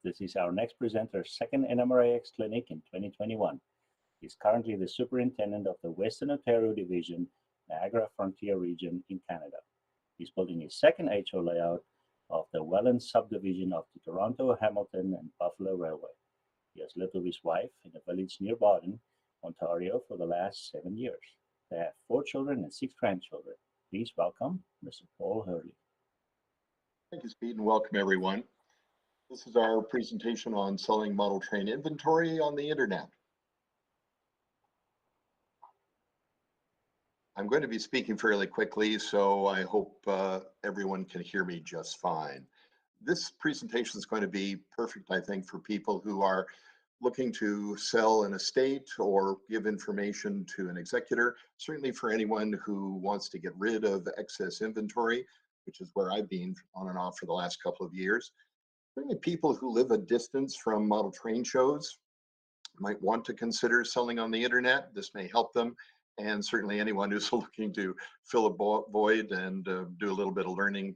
This is our next presenter's second NMRAx clinic in 2021. He's currently the superintendent of the Western Ontario Division, Niagara Frontier Region in Canada. He's building his second HO layout of the Welland subdivision of the Toronto, Hamilton, and Buffalo Railway. He has lived with his wife in a village near Boston, Ontario for the last 7 years. They have 4 children and 6 grandchildren. Please welcome Mr. Paul Hurley. Thank you, Speed, and welcome everyone. This is our presentation on selling model train inventory on the internet. I'm going to be speaking fairly quickly, so I hope everyone can hear me just fine. This presentation is going to be perfect, I think, for people who are looking to sell an estate or give information to an executor, certainly for anyone who wants to get rid of excess inventory, which is where I've been on and off for the last couple of years. Certainly people who live a distance from model train shows might want to consider selling on the internet. This may help them. And certainly anyone who's looking to fill a void and do a little bit of learning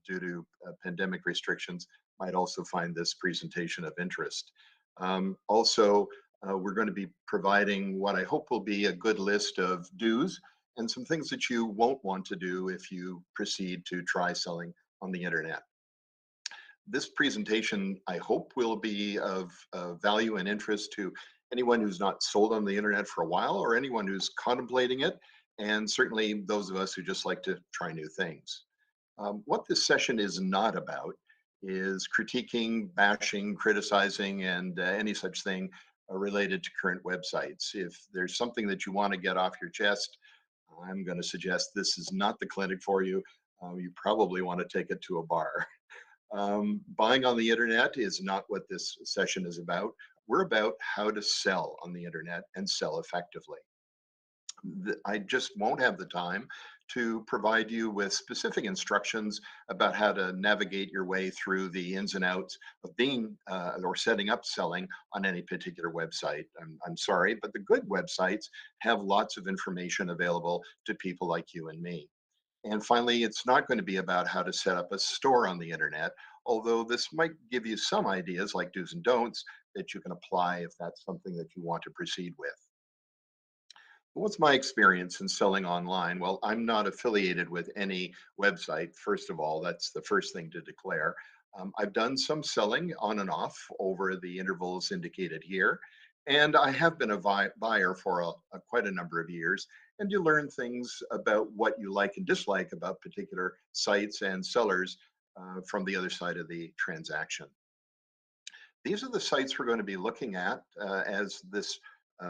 due to pandemic restrictions might also find this presentation of interest. We're going to be providing what I hope will be a good list of do's and some things that you won't want to do if you proceed to try selling on the internet. This presentation, I hope, will be of value and interest to anyone who's not sold on the internet for a while or anyone who's contemplating it, and certainly those of us who just like to try new things. What this session is not about is critiquing, bashing, criticizing, and any such thing related to current websites. If there's something that you want to get off your chest, I'm going to suggest this is not the clinic for you. You probably want to take it to a bar. Buying on the internet is not what this session is about. We're about how to sell on the internet and sell effectively. I just won't have the time to provide you with specific instructions about how to navigate your way through the ins and outs of being or setting up selling on any particular website. I'm sorry, but the good websites have lots of information available to people like you and me. And finally, it's not going to be about how to set up a store on the internet, although this might give you some ideas like do's and don'ts that you can apply if that's something that you want to proceed with. What's my experience in selling online? Well, I'm not affiliated with any website. First of all, that's the first thing to declare. I've done some selling on and off over the intervals indicated here, and I have been a buyer for quite a number of years. And you learn things about what you like and dislike about particular sites and sellers from the other side of the transaction. These are the sites we're going to be looking at as this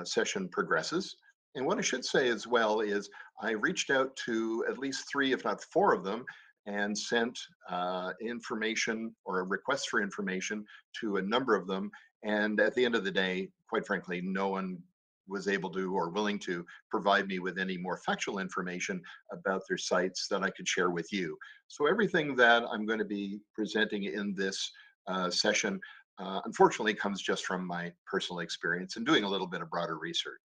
session progresses. And what I should say as well is I reached out to at least 3, if not 4 of them, and sent information or a request for information to a number of them. And at the end of the day, quite frankly, no one was able to or willing to provide me with any more factual information about their sites that I could share with you. So everything that I'm going to be presenting in this session unfortunately comes just from my personal experience and doing a little bit of broader research.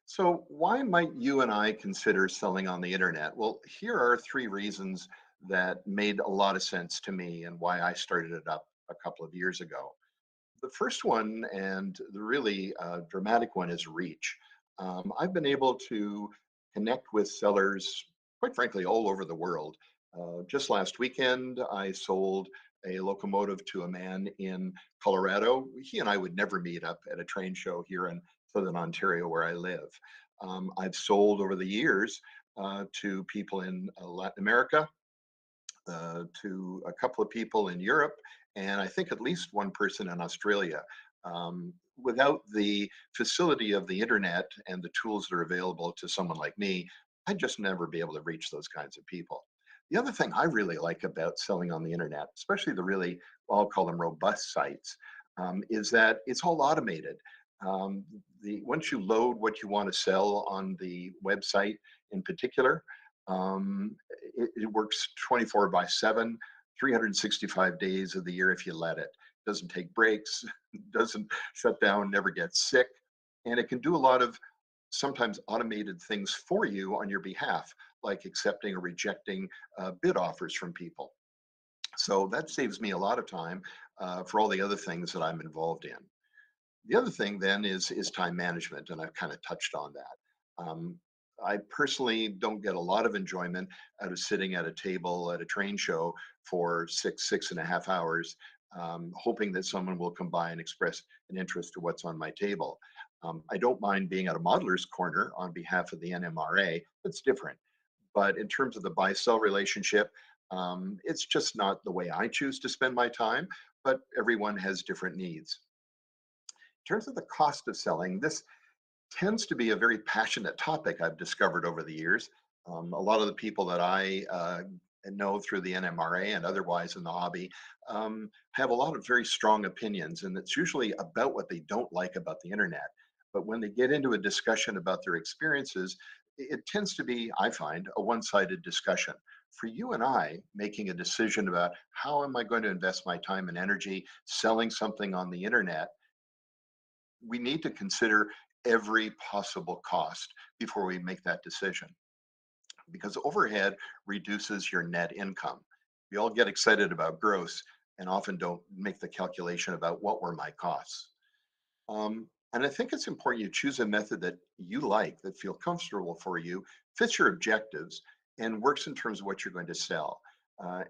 So why might you and I consider selling on the internet? Well, here are 3 reasons that made a lot of sense to me and why I started it up a couple of years ago. The first one, and the really dramatic one, is reach. I've been able to connect with sellers, quite frankly, all over the world. Just last weekend, I sold a locomotive to a man in Colorado. He and I would never meet up at a train show here in Southern Ontario where I live. I've sold over the years to people in Latin America, to a couple of people in Europe, and I think at least one person in Australia. Without the facility of the internet and the tools that are available to someone like me, I'd just never be able to reach those kinds of people. The other thing I really like about selling on the internet, especially the really, well, I'll call them robust sites, is that it's all automated. Once you load what you want to sell on the website in particular, it works 24/7, 365 days of the year if you let it. Doesn't take breaks, doesn't shut down, never gets sick, and it can do a lot of sometimes automated things for you on your behalf, like accepting or rejecting bid offers from people. So that saves me a lot of time for all the other things that I'm involved in. The other thing then is time management, and I've kind of touched on that. I personally don't get a lot of enjoyment out of sitting at a table at a train show for 6.5 hours, hoping that someone will come by and express an interest to what's on my table. I don't mind being at a modeler's corner on behalf of the NMRA. That's different. But in terms of the buy-sell relationship, it's just not the way I choose to spend my time, but everyone has different needs. In terms of the cost of selling, this tends to be a very passionate topic I've discovered over the years. A lot of the people that I know through the NMRA and otherwise in the hobby have a lot of very strong opinions, and it's usually about what they don't like about the internet. But when they get into a discussion about their experiences, it tends to be, I find, a one sided discussion. For you and I, making a decision about how am I going to invest my time and energy selling something on the internet, we need to consider every possible cost before we make that decision, because overhead reduces your net income. We all get excited about gross and often don't make the calculation about what were my costs. And I think it's important you choose a method that you like, that feel comfortable for you, fits your objectives, and works in terms of what you're going to sell.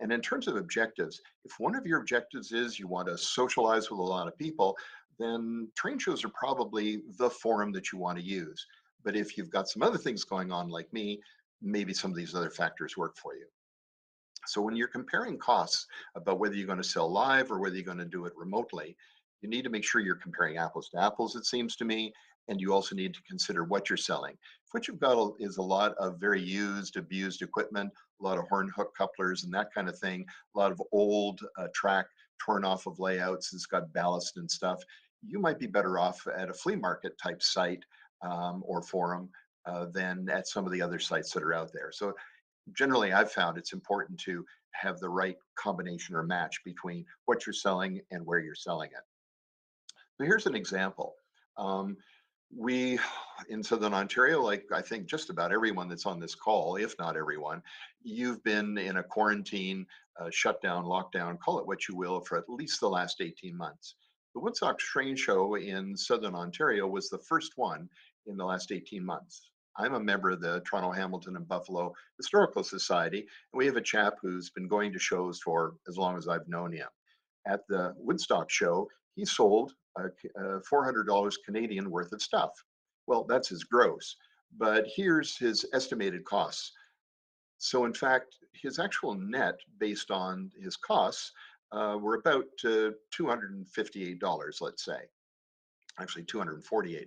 And in terms of objectives, if one of your objectives is you want to socialize with a lot of people, then train shows are probably the forum that you want to use. But if you've got some other things going on like me, maybe some of these other factors work for you. So when you're comparing costs about whether you're going to sell live or whether you're going to do it remotely, you need to make sure you're comparing apples to apples, it seems to me. And you also need to consider what you're selling. If what you've got is a lot of very used, abused equipment, a lot of horn hook couplers and that kind of thing, a lot of old track torn off of layouts, it's got ballast and stuff, you might be better off at a flea market type site or forum than at some of the other sites that are out there. So generally I've found it's important to have the right combination or match between what you're selling and where you're selling it. So here's an example. Um, we in Southern Ontario, like I think just about everyone that's on this call, if not everyone, you've been in a quarantine, shutdown, lockdown, call it what you will, for at least the last 18 months. The Woodstock Train Show in Southern Ontario was the first one in the last 18 months. I'm a member of the Toronto, Hamilton, and Buffalo Historical Society, and we have a chap who's been going to shows for as long as I've known him. At the Woodstock show, he sold $400 Canadian worth of stuff. Well, that's his gross, but here's his estimated costs. So in fact, his actual net based on his costs were about $258, let's say, actually $248.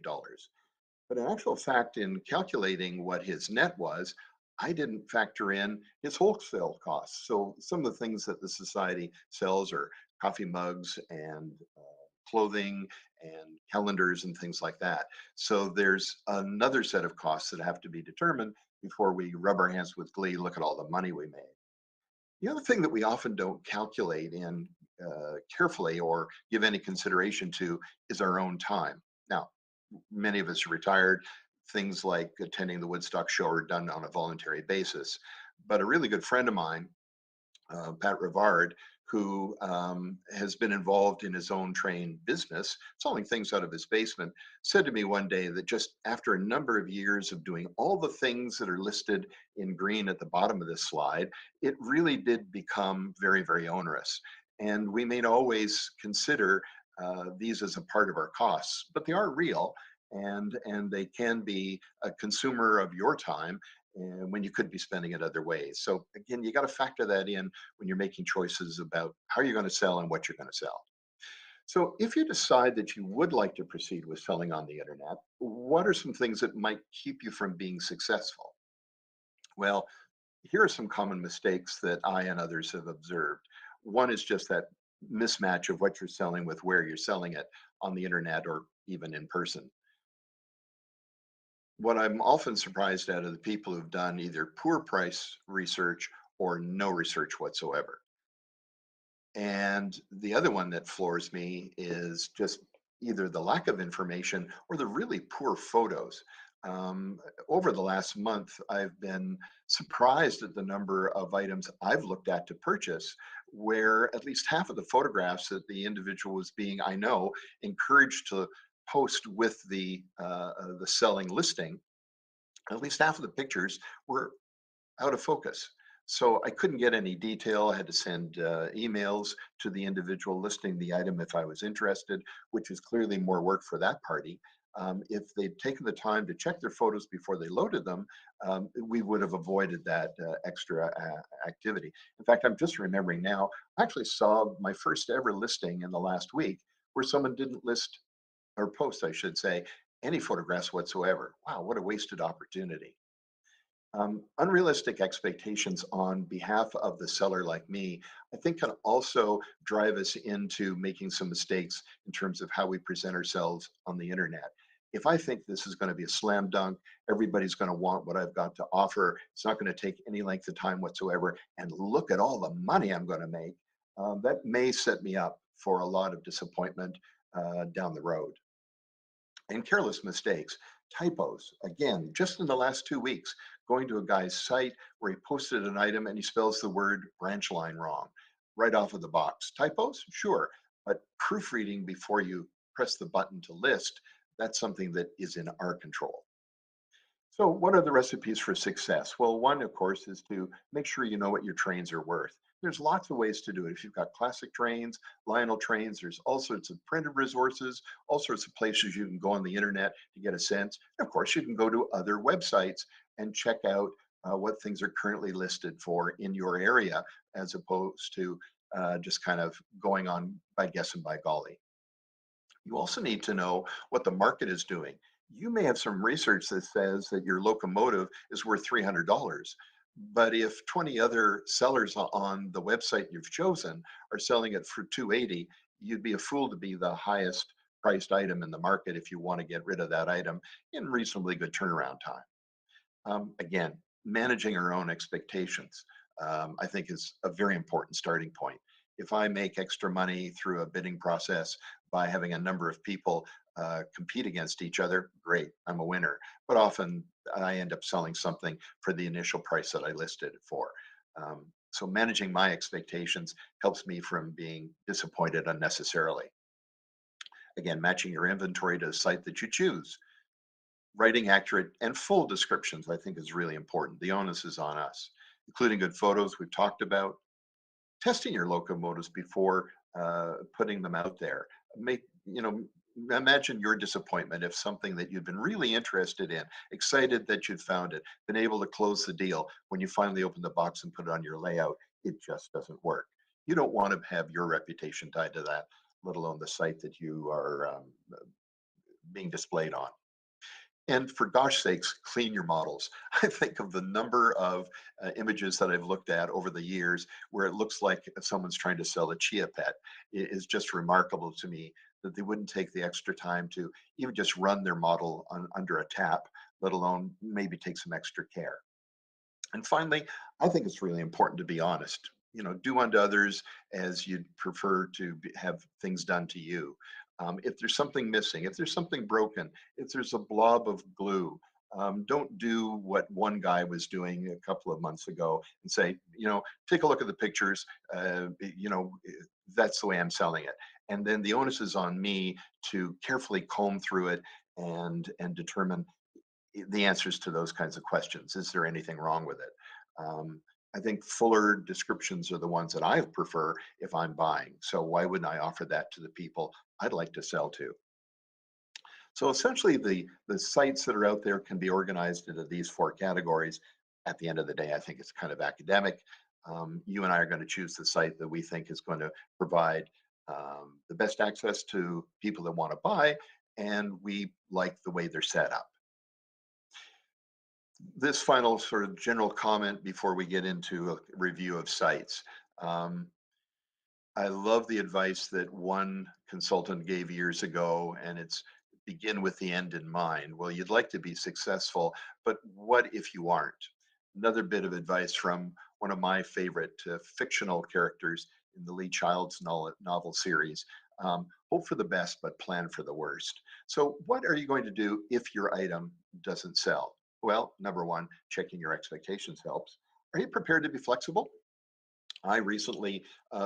But in actual fact, in calculating what his net was, I didn't factor in his wholesale costs. So some of the things that the society sells are coffee mugs and clothing and calendars and things like that. So there's another set of costs that have to be determined before we rub our hands with glee, look at all the money we made. The other thing that we often don't calculate in carefully or give any consideration to is our own time. Now, many of us are retired. Things like attending the Woodstock show are done on a voluntary basis. But a really good friend of mine, Pat Rivard, who has been involved in his own train business, selling things out of his basement, said to me one day that just after a number of years of doing all the things that are listed in green at the bottom of this slide, it really did become very, very onerous. And we may always consider these as a part of our costs, but they are real, and they can be a consumer of your time and when you could be spending it other ways. So again, you got to factor that in when you're making choices about how you're going to sell and what you're going to sell. So if you decide that you would like to proceed with selling on the internet, what are some things that might keep you from being successful? Well, here are some common mistakes that I and others have observed. One is just that mismatch of what you're selling with where you're selling it on the internet or even in person. What I'm often surprised at are the people who've done either poor price research or no research whatsoever. And the other one that floors me is just either the lack of information or the really poor photos. Um, Over the last month, I've been surprised at the number of items I've looked at to purchase, where at least half of the photographs that the individual was being, I know, encouraged to post with the selling listing, at least half of the pictures were out of focus. So I couldn't get any detail. I had to send emails to the individual listing the item if I was interested, which is clearly more work for that party. If they'd taken the time to check their photos before they loaded them, we would have avoided that extra activity. In fact, I'm just remembering now, I actually saw my first ever listing in the last week where someone didn't list or post, I should say, any photographs whatsoever. Wow, what a wasted opportunity. Unrealistic expectations on behalf of the seller like me, I think can also drive us into making some mistakes in terms of how we present ourselves on the internet. If I think this is going to be a slam dunk, everybody's going to want what I've got to offer, it's not going to take any length of time whatsoever, and look at all the money I'm going to make, that may set me up for a lot of disappointment down the road. And careless mistakes, typos. Again, just in the last 2 weeks, going to a guy's site where he posted an item and he spells the word branch line wrong right off of the box. Typos? Sure. But proofreading before you press the button to list, that's something that is in our control. So what are the recipes for success? Well, one, of course, is to make sure you know what your trains are worth. There's lots of ways to do it. If you've got classic trains, Lionel trains, there's all sorts of printed resources, all sorts of places you can go on the internet to get a sense. And of course, you can go to other websites and check out what things are currently listed for in your area, as opposed to just kind of going on by guess and by golly. You also need to know what the market is doing. You may have some research that says that your locomotive is worth $300, but if 20 other sellers on the website you've chosen are selling it for 280, you'd be a fool to be the highest priced item in the market if you want to get rid of that item in reasonably good turnaround time. Again, managing our own expectations, I think is a very important starting point. If I make extra money through a bidding process by having a number of people compete against each other, great, I'm a winner. But often I end up selling something for the initial price that I listed it for. So managing my expectations helps me from being disappointed unnecessarily. Again, matching your inventory to the site that you choose. Writing accurate and full descriptions, I think, is really important. The onus is on us, including good photos we've talked about. Testing your locomotives before putting them out there. Make, imagine your disappointment if something that you've been really interested in, excited that you'd found it, been able to close the deal, when you finally open the box and put it on your layout, it just doesn't work. You don't want to have your reputation tied to that, let alone the site that you are being displayed on. And for gosh sakes, clean your models. I think of the number of images that I've looked at over the years where it looks like someone's trying to sell a chia pet. It is just remarkable to me that they wouldn't take the extra time to even just run their model under a tap, let alone maybe take some extra care. And finally, I think it's really important to be honest. Do unto others as you'd prefer to have things done to you. If there's something missing, if there's something broken, if there's a blob of glue, don't do what one guy was doing a couple of months ago and say, take a look at the pictures. That's the way I'm selling it. And then the onus is on me to carefully comb through it and determine the answers to those kinds of questions. Is there anything wrong with it? I think fuller descriptions are the ones that I prefer if I'm buying. So why wouldn't I offer that to the people I'd like to sell to? So essentially, the sites that are out there can be organized into these four categories. At the end of the day, I think it's kind of academic. You and I are going to choose the site that we think is going to provide the best access to people that want to buy, and we like the way they're set up. This final sort of general comment before we get into a review of sites. I love the advice that one consultant gave years ago, and it's begin with the end in mind. Well, you'd like to be successful, but what if you aren't? Another bit of advice from one of my favorite fictional characters in the Lee Child's novel series. Hope for the best, but plan for the worst. So what are you going to do if your item doesn't sell? Well, number one, checking your expectations helps. Are you prepared to be flexible? I recently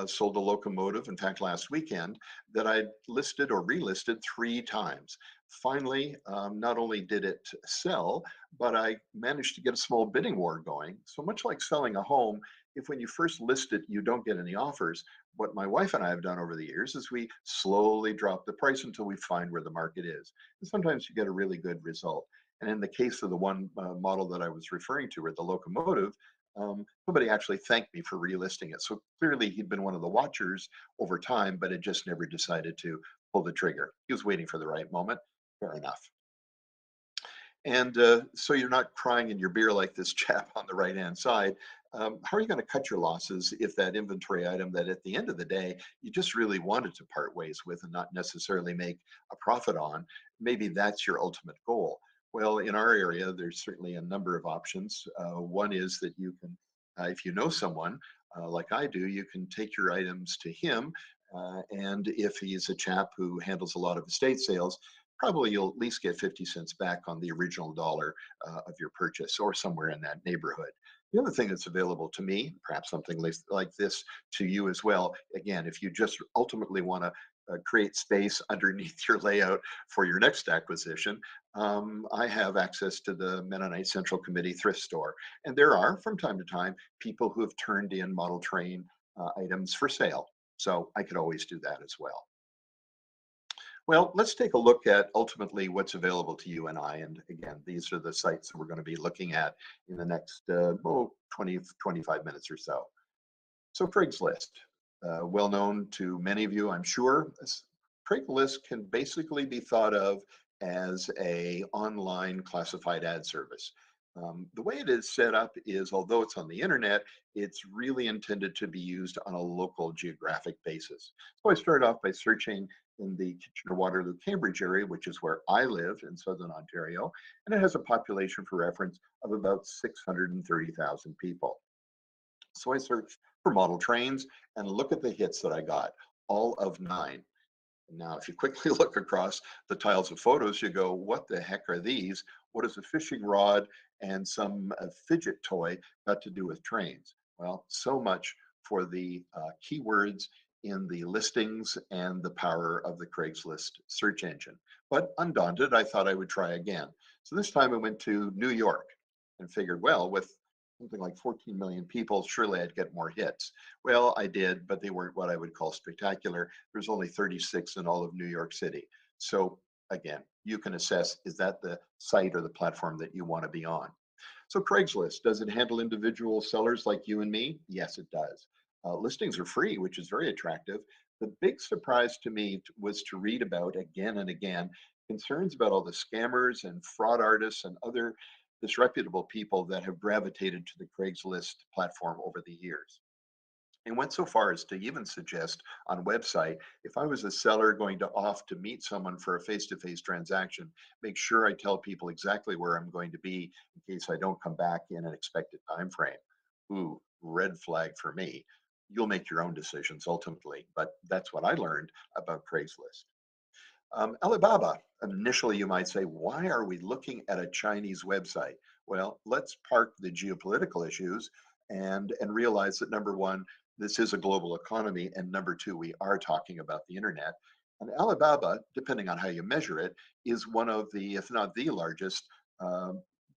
sold a locomotive, in fact, last weekend, that I listed or relisted 3 times. Finally, not only did it sell, but I managed to get a small bidding war going. So much like selling a home, if when you first list it, you don't get any offers, what my wife and I have done over the years is we slowly drop the price until we find where the market is. And sometimes you get a really good result. And in the case of the one model that I was referring to, or the locomotive, somebody actually thanked me for relisting it. So clearly he'd been one of the watchers over time, but had just never decided to pull the trigger. He was waiting for the right moment. Fair enough. And so you're not crying in your beer like this chap on the right hand side. How are you going to cut your losses if that inventory item that at the end of the day you just really wanted to part ways with and not necessarily make a profit on? Maybe that's your ultimate goal. Well, in our area, there's certainly a number of options. One is that you can, if you know someone like I do, you can take your items to him. And if he's a chap who handles a lot of estate sales, probably you'll at least get 50 cents back on the original dollar of your purchase, or somewhere in that neighborhood. The other thing that's available to me, perhaps something like this to you as well, again, if you just ultimately want to create space underneath your layout for your next acquisition, I have access to the Mennonite Central Committee thrift store. And there are, from time to time, people who have turned in model train items for sale. So I could always do that as well. Well, let's take a look at ultimately what's available to you and I. And again, these are the sites that we're going to be looking at in the next 20, 25 minutes or so. So Craigslist, well known to many of you, I'm sure. Craigslist can basically be thought of as a online classified ad service. The way it is set up is, although it's on the internet, it's really intended to be used on a local geographic basis. So I started off by searching in the Kitchener-Waterloo, Cambridge area, which is where I live in Southern Ontario, and it has a population, for reference, of about 630,000 people. So I searched for model trains and look at the hits that I got, all of 9. Now, if you quickly look across the tiles of photos, you go, what the heck are these? What is a fishing rod and some fidget toy got to do with trains? Well, so much for the keywords in the listings and the power of the Craigslist search engine. But undaunted, I thought I would try again. So this time I went to New York and figured, well, with something like 14 million people, surely I'd get more hits. Well, I did, but they weren't what I would call spectacular. There's only 36 in all of New York City. So again, you can assess, is that the site or the platform that you want to be on? So Craigslist, does it handle individual sellers like you and me? Yes, it does. Listings are free, which is very attractive. The big surprise to me was to read about again and again concerns about all the scammers and fraud artists and other disreputable people that have gravitated to the Craigslist platform over the years. And went so far as to even suggest on website, if I was a seller going to off to meet someone for a face-to-face transaction, make sure I tell people exactly where I'm going to be in case I don't come back in an expected time frame. Ooh, red flag for me. You'll make your own decisions ultimately, but that's what I learned about Craigslist. Alibaba, initially you might say, why are we looking at a Chinese website? Well, let's park the geopolitical issues and realize that number one, this is a global economy, and number two, we are talking about the internet. And Alibaba, depending on how you measure it, is one of the, if not the largest,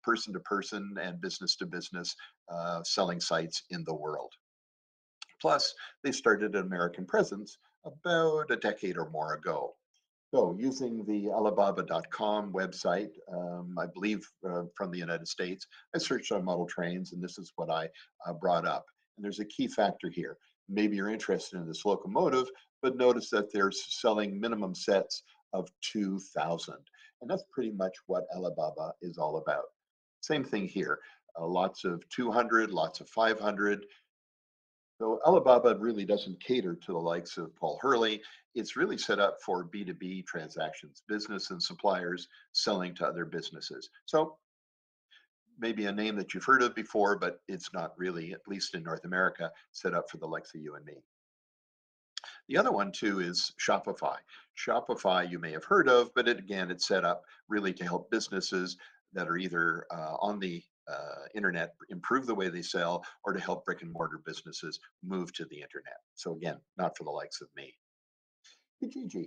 person to person and business to business selling sites in the world. Plus, they started an American presence about a decade or more ago. So using the Alibaba.com website, I believe from the United States, I searched on model trains and this is what I brought up. And there's a key factor here. Maybe you're interested in this locomotive, but notice that they're selling minimum sets of 2,000. And that's pretty much what Alibaba is all about. Same thing here. Lots of 200, lots of 500. So Alibaba really doesn't cater to the likes of Paul Hurley. It's really set up for B2B transactions, business and suppliers selling to other businesses. So maybe a name that you've heard of before, but it's not really, at least in North America, set up for the likes of you and me. The other one too is Shopify. Shopify you may have heard of, but again, it's set up really to help businesses that are either on the internet improve the way they sell, or to help brick and mortar businesses move to the internet. So again, not for the likes of me. Kijiji.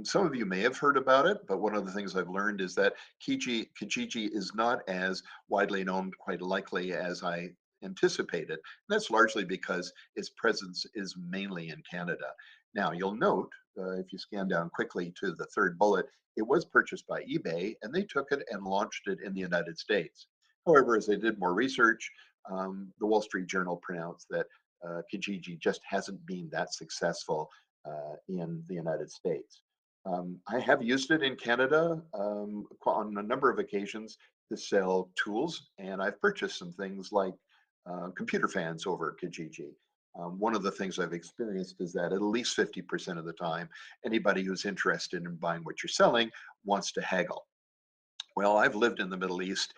Some of you may have heard about it, but one of the things I've learned is that Kijiji is not as widely known, quite likely, as I anticipated. And that's largely because its presence is mainly in Canada. Now, you'll note, if you scan down quickly to the third bullet, it was purchased by eBay, and they took it and launched it in the United States. However, as I did more research, the Wall Street Journal pronounced that Kijiji just hasn't been that successful in the United States. I have used it in Canada on a number of occasions to sell tools, and I've purchased some things like computer fans over Kijiji. One of the things I've experienced is that at least 50% of the time, anybody who's interested in buying what you're selling wants to haggle. Well, I've lived in the Middle East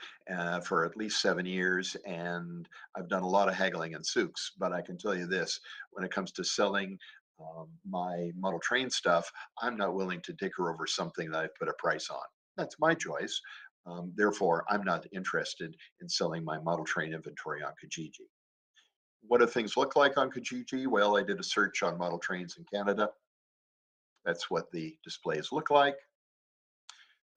for at least 7 years, and I've done a lot of haggling in souks. But I can tell you this: when it comes to selling my model train stuff, I'm not willing to dicker over something that I've put a price on. That's my choice. Therefore, I'm not interested in selling my model train inventory on Kijiji. What do things look like on Kijiji? Well, I did a search on model trains in Canada. That's what the displays look like.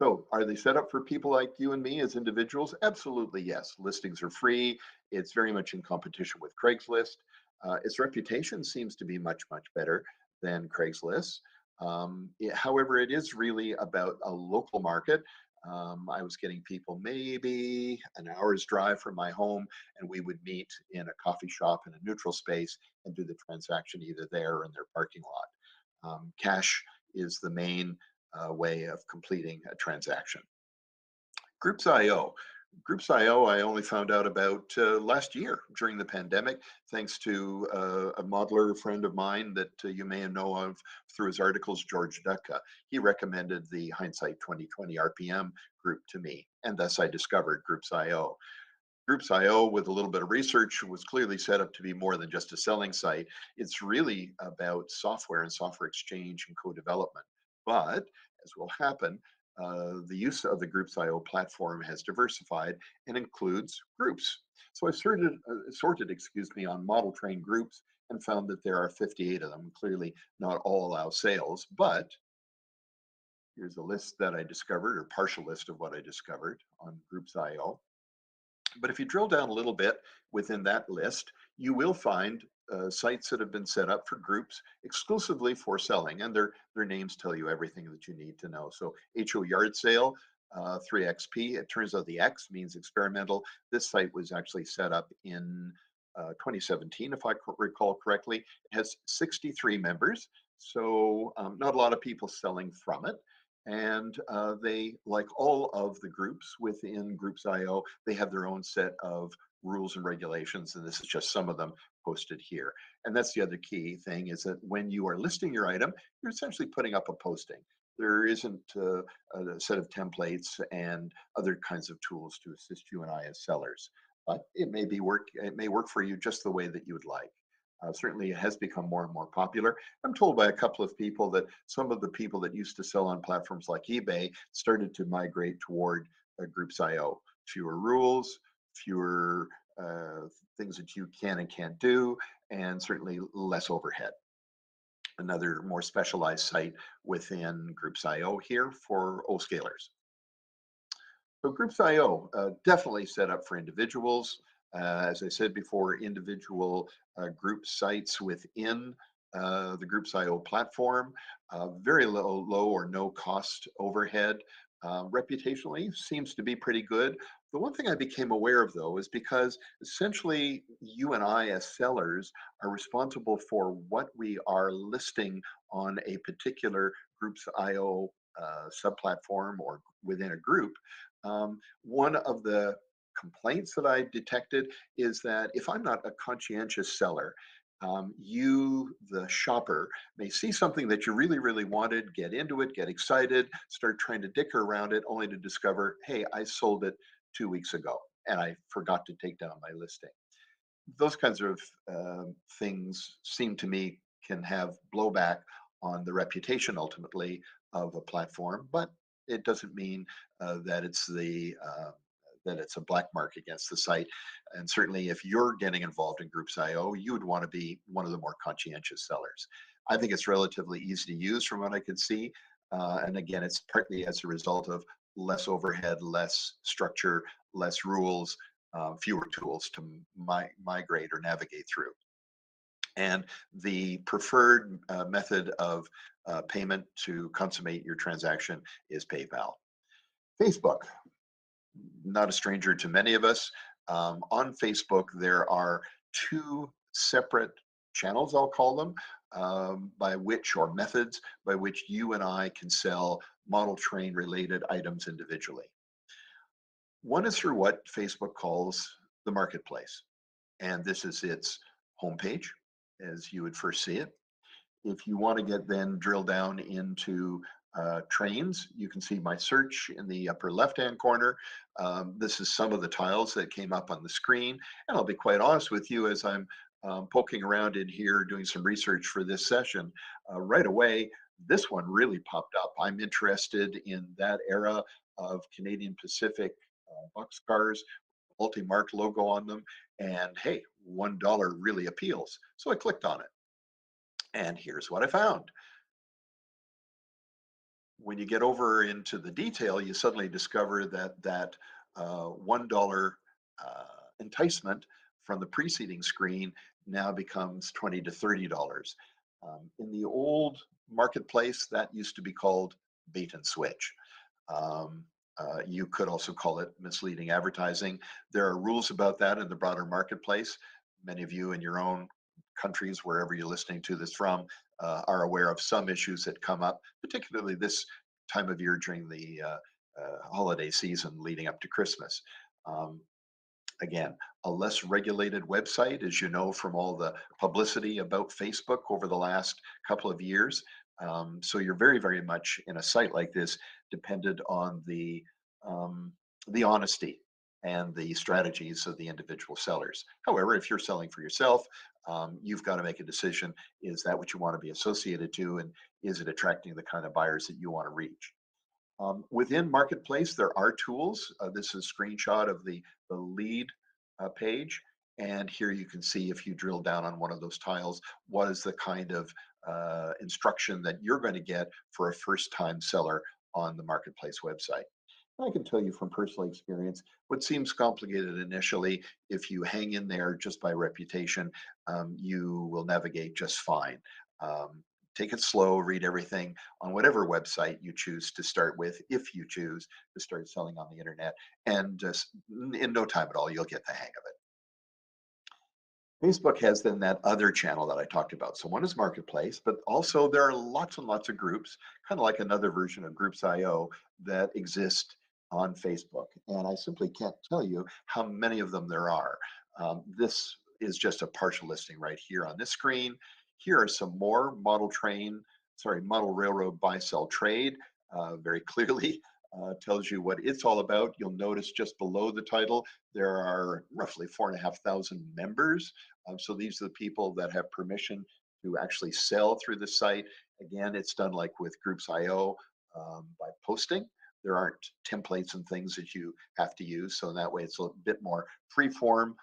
So, are they set up for people like you and me as individuals? Absolutely, yes. Listings are free. It's very much in competition with Craigslist. Its reputation seems to be much, much better than Craigslist. However, it is really about a local market. I was getting people maybe an hour's drive from my home, and we would meet in a coffee shop in a neutral space and do the transaction either there or in their parking lot. Cash is the main way of completing a transaction. Groups.io. Groups.io, I only found out about last year during the pandemic, thanks to a modeler friend of mine that you may know of through his articles, George Ducka. He recommended the Hindsight 2020 RPM group to me, and thus I discovered Groups.io. Groups.io, with a little bit of research, was clearly set up to be more than just a selling site. It's really about software and software exchange and co-development. But, as will happen, the use of the Groups.io platform has diversified and includes groups. So I sorted, on model train groups and found that there are 58 of them. Clearly, not all allow sales, but here's a list that I discovered, or partial list of what I discovered on Groups.io. But if you drill down a little bit within that list, you will find sites that have been set up for groups exclusively for selling, and their names tell you everything that you need to know. So HO Yard Sale, 3XP, it turns out the X means experimental. This site was actually set up in 2017, if I recall correctly. It has 63 members, so not a lot of people selling from it. And they, like all of the groups within Groups.io, they have their own set of rules and regulations, and this is just some of them posted here. And that's the other key thing, is that when you are listing your item, you're essentially putting up a posting. There isn't a set of templates and other kinds of tools to assist you and I as sellers, but it may work for you just the way that you would like. Certainly, it has become more and more popular. I'm told by a couple of people that some of the people that used to sell on platforms like eBay started to migrate toward Groups.io. Fewer rules, fewer things that you can and can't do, and certainly less overhead. Another more specialized site within Groups.io here for O-scalers. So Groups.io, definitely set up for individuals. As I said before, individual group sites within the Groups.io platform, very low or no cost overhead. Reputationally seems to be pretty good. The one thing I became aware of, though, is because essentially you and I as sellers are responsible for what we are listing on a particular Groups.io subplatform or within a group. One of the complaints that I detected is that if I'm not a conscientious seller, you, the shopper, may see something that you really, really wanted, get into it, get excited, start trying to dicker around it, only to discover, hey, I sold it 2 weeks ago and I forgot to take down my listing. Those kinds of things seem to me can have blowback on the reputation ultimately of a platform, but it doesn't mean that it's a black mark against the site. And certainly, if you're getting involved in Groups IO, you would want to be one of the more conscientious sellers. I think it's relatively easy to use from what I could see. And again, it's partly as a result of less overhead, less structure, less rules, fewer tools to migrate or navigate through. And the preferred method of payment to consummate your transaction is PayPal. Facebook, not a stranger to many of us. On Facebook, there are two separate channels, I'll call them, by which, or methods by which you and I can sell model train related items individually. One is through what Facebook calls the marketplace. And this is its homepage, as you would first see it. If you want to get then drill down into trains, you can see my search in the upper left-hand corner. This is some of the tiles that came up on the screen. And I'll be quite honest with you, as I'm poking around in here doing some research for this session, right away, this one really popped up. I'm interested in that era of Canadian Pacific boxcars, multi-mark logo on them. And hey, $1 really appeals. So I clicked on it. And here's what I found. When you get over into the detail, you suddenly discover that $1 enticement from the preceding screen now becomes $20 to $30. In the old marketplace, that used to be called bait and switch. You could also call it misleading advertising. There are rules about that in the broader marketplace. Many of you in your own countries, wherever you're listening to this from, are aware of some issues that come up, particularly this time of year during the holiday season leading up to Christmas. Again, a less regulated website, as you know from all the publicity about Facebook over the last couple of years. So you're very, very much in a site like this dependent on the honesty and the strategies of the individual sellers. However, if you're selling for yourself, you've got to make a decision. Is that what you want to be associated to? And is it attracting the kind of buyers that you want to reach? Within Marketplace, there are tools. This is a screenshot of the lead page. And here you can see, if you drill down on one of those tiles, what is the kind of instruction that you're going to get for a first-time seller on the Marketplace website. I can tell you from personal experience, what seems complicated initially, if you hang in there just by reputation, you will navigate just fine. Take it slow, read everything on whatever website you choose to start with, if you choose to start selling on the internet, and just in no time at all, you'll get the hang of it. Facebook has then that other channel that I talked about. So one is Marketplace, but also there are lots and lots of groups, kind of like another version of Groups IO, that exist on Facebook. And I simply can't tell you how many of them there are. This is just a partial listing right here on this screen. Here are some more model railroad buy, sell, trade. Very clearly tells you what it's all about. You'll notice just below the title, there are roughly 4,500 members. So these are the people that have permission to actually sell through the site. Again, it's done like with Groups IO by posting. There aren't templates and things that you have to use. So in that way, it's a bit more free form,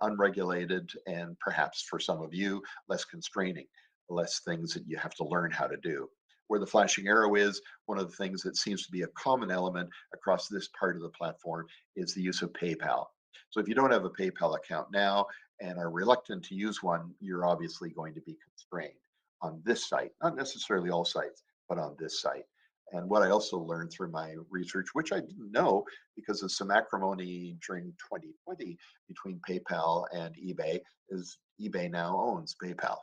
unregulated, and perhaps for some of you, less constraining, less things that you have to learn how to do. Where the flashing arrow is, one of the things that seems to be a common element across this part of the platform is the use of PayPal. So if you don't have a PayPal account now and are reluctant to use one, you're obviously going to be constrained on this site, not necessarily all sites, but on this site. And what I also learned through my research, which I didn't know because of some acrimony during 2020 between PayPal and eBay, is eBay now owns PayPal.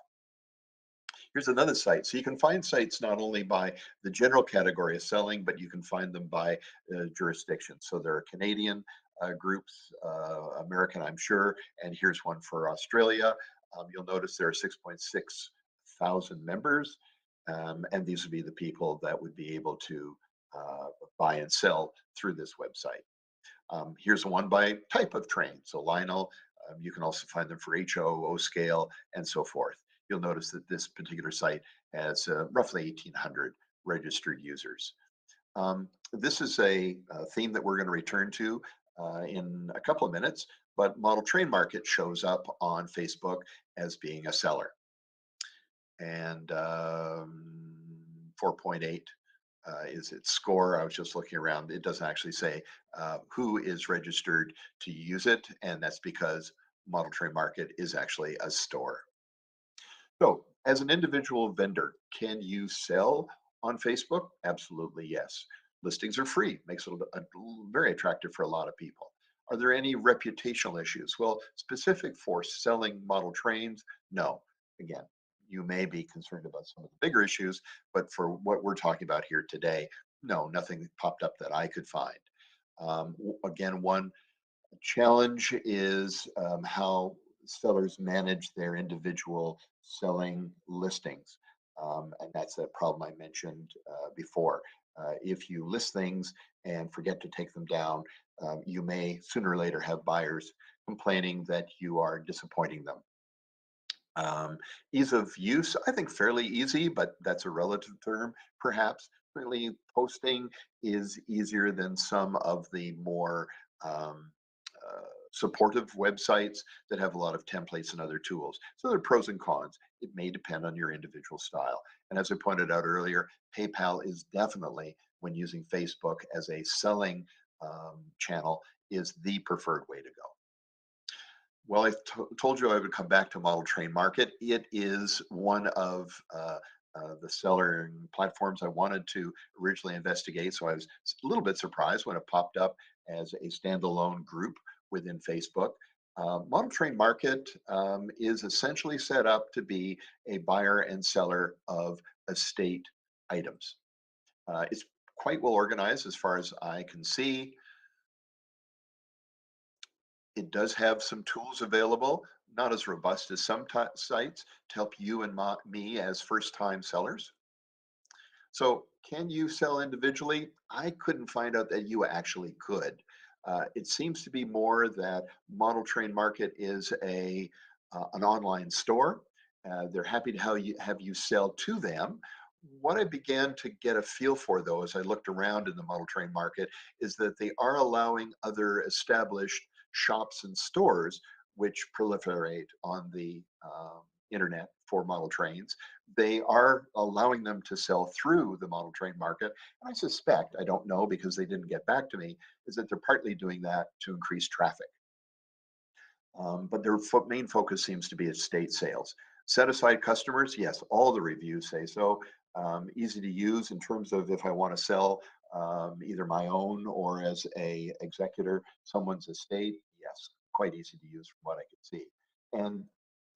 Here's another site. So you can find sites not only by the general category of selling, but you can find them by jurisdiction. So there are Canadian groups, American, I'm sure, and here's one for Australia. You'll notice there are 6.6 thousand members, and these would be the people that would be able to buy and sell through this website. Here's one by type of train. So Lionel, you can also find them for HO, O scale, and so forth. you'll notice that this particular site has roughly 1,800 registered users. This is a theme that we're going to return to in a couple of minutes, but Model Train Market shows up on Facebook as being a seller. And 4.8 is its score. I was just looking around. It doesn't actually say who is registered to use it, and that's because Model Train Market is actually a store. So, as an individual vendor, can you sell on Facebook? Absolutely, yes. Listings are free, makes it very attractive for a lot of people. Are there any reputational issues? Well, specific for selling model trains, no. Again, you may be concerned about some of the bigger issues, but for what we're talking about here today, no, nothing popped up that I could find. Again, one challenge is how sellers manage their individual selling listings. And that's a problem I mentioned before. If you list things and forget to take them down, you may sooner or later have buyers complaining that you are disappointing them. Ease of use, I think fairly easy, but that's a relative term, perhaps. Certainly, posting is easier than some of the more um, supportive websites that have a lot of templates and other tools. So there are pros and cons. It may depend on your individual style. And as I pointed out earlier, PayPal is definitely, when using Facebook as a selling channel, is the preferred way to go. Well, I told you I would come back to Model Train Market. It is one of the seller platforms I wanted to originally investigate. So I was a little bit surprised when it popped up as a standalone group within Facebook. Model Train Market is essentially set up to be a buyer and seller of estate items. It's quite well organized as far as I can see. It does have some tools available, not as robust as some sites, to help you and me as first-time sellers. So can you sell individually? I couldn't find out that you actually could. It seems to be more that Model Train Market is an online store. They're happy to have you sell to them. What I began to get a feel for, though, as I looked around in the Model Train Market, is that they are allowing other established shops and stores which proliferate on the internet for model trains. They are allowing them to sell through the model train market. And I suspect, I don't know because they didn't get back to me, is that they're partly doing that to increase traffic. But their main focus seems to be estate sales. Set aside customers, yes, all the reviews say so. Easy to use in terms of if I want to sell either my own or as a executor someone's estate, yes, quite easy to use from what I can see. And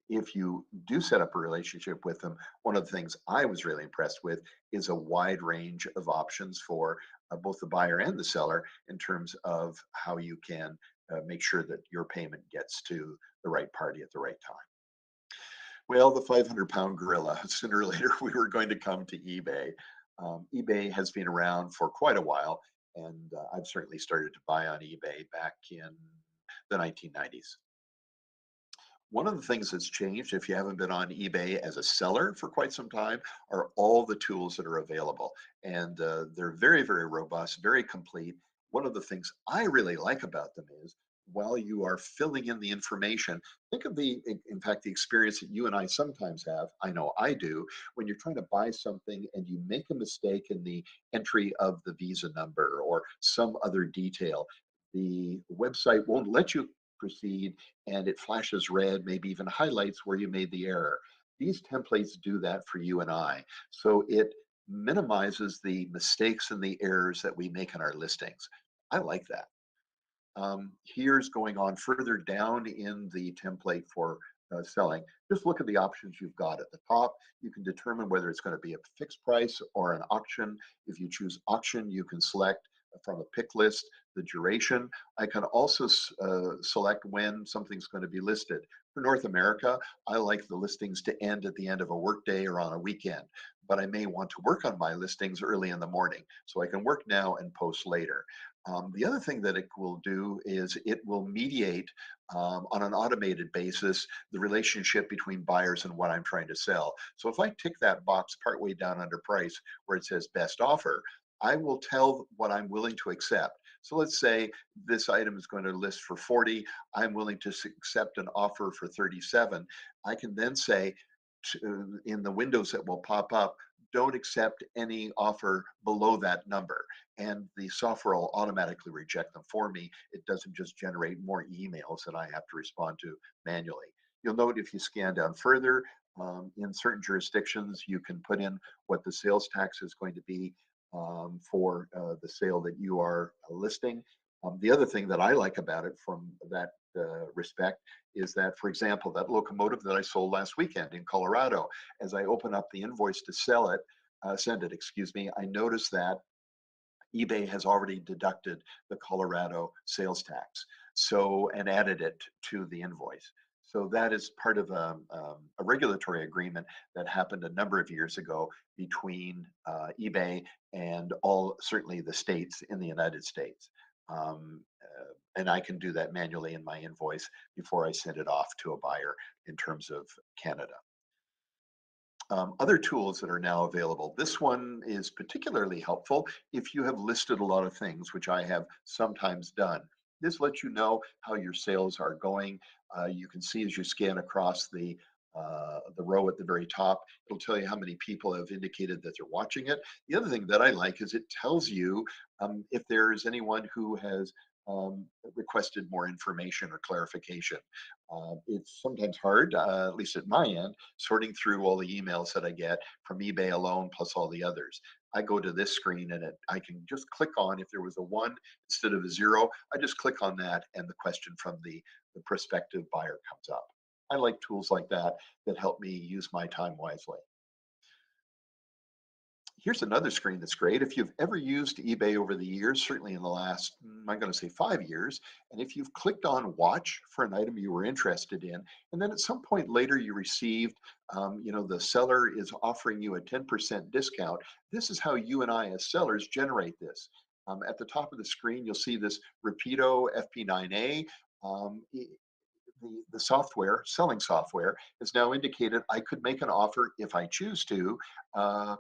if you do set up a relationship with them, one of the things I was really impressed with is a wide range of options for both the buyer and the seller in terms of how you can make sure that your payment gets to the right party at the right time. Well, the 500-pound gorilla, sooner or later, we were going to come to eBay. eBay has been around for quite a while, and I've certainly started to buy on eBay back in the 1990s. One of the things that's changed, if you haven't been on eBay as a seller for quite some time, are all the tools that are available. And they're very, very robust, very complete. One of the things I really like about them is while you are filling in the information, think of in fact, the experience that you and I sometimes have, I know I do, when you're trying to buy something and you make a mistake in the entry of the Visa number or some other detail. The website won't let you proceed and it flashes red, maybe even highlights where you made the error. These templates do that for you and I. So it minimizes the mistakes and the errors that we make in our listings. I like that. Here's going on further down in the template for selling. Just look at the options you've got at the top. You can determine whether it's going to be a fixed price or an auction. If you choose auction, you can select from a pick list the duration. I can also select when something's going to be listed. For North America, I like the listings to end at the end of a workday or on a weekend, but I may want to work on my listings early in the morning, so I can work now and post later. The other thing that it will do is it will mediate on an automated basis the relationship between buyers and what I'm trying to sell. So if I tick that box partway down under price where it says best offer, I will tell what I'm willing to accept. So let's say this item is going to list for 40. I'm willing to accept an offer for 37. I can then say in the windows that will pop up, don't accept any offer below that number. And the software will automatically reject them for me. It doesn't just generate more emails that I have to respond to manually. You'll note if you scan down further, in certain jurisdictions, you can put in what the sales tax is going to be for the sale that you are listing. The other thing that I like about it from that respect is that, for example, that locomotive that I sold last weekend in Colorado, as I open up the invoice to send it, excuse me, I notice that eBay has already deducted the Colorado sales tax, so and added it to the invoice. So that is part of a regulatory agreement that happened a number of years ago between eBay and certainly the states in the United States. And I can do that manually in my invoice before I send it off to a buyer in terms of Canada. Other tools that are now available. This one is particularly helpful if you have listed a lot of things, which I have sometimes done. This lets you know how your sales are going. You can see as you scan across the row at the very top, it'll tell you how many people have indicated that they're watching it. The other thing that I like is it tells you if there is anyone who has requested more information or clarification. It's sometimes hard, at least at my end, sorting through all the emails that I get from eBay alone plus all the others. I go to this screen and I can just click on, if there was a 1 instead of a 0, I just click on that and the question from the prospective buyer comes up. I like tools like that that help me use my time wisely. Here's another screen that's great. If you've ever used eBay over the years, certainly in the last, I'm going to say 5 years, and if you've clicked on watch for an item you were interested in, and then at some point later you received, the seller is offering you a 10% discount, this is how you and I as sellers generate this. At the top of the screen, you'll see this Rapido FP9A. The software, selling software, has now indicated I could make an offer if I choose to, uh,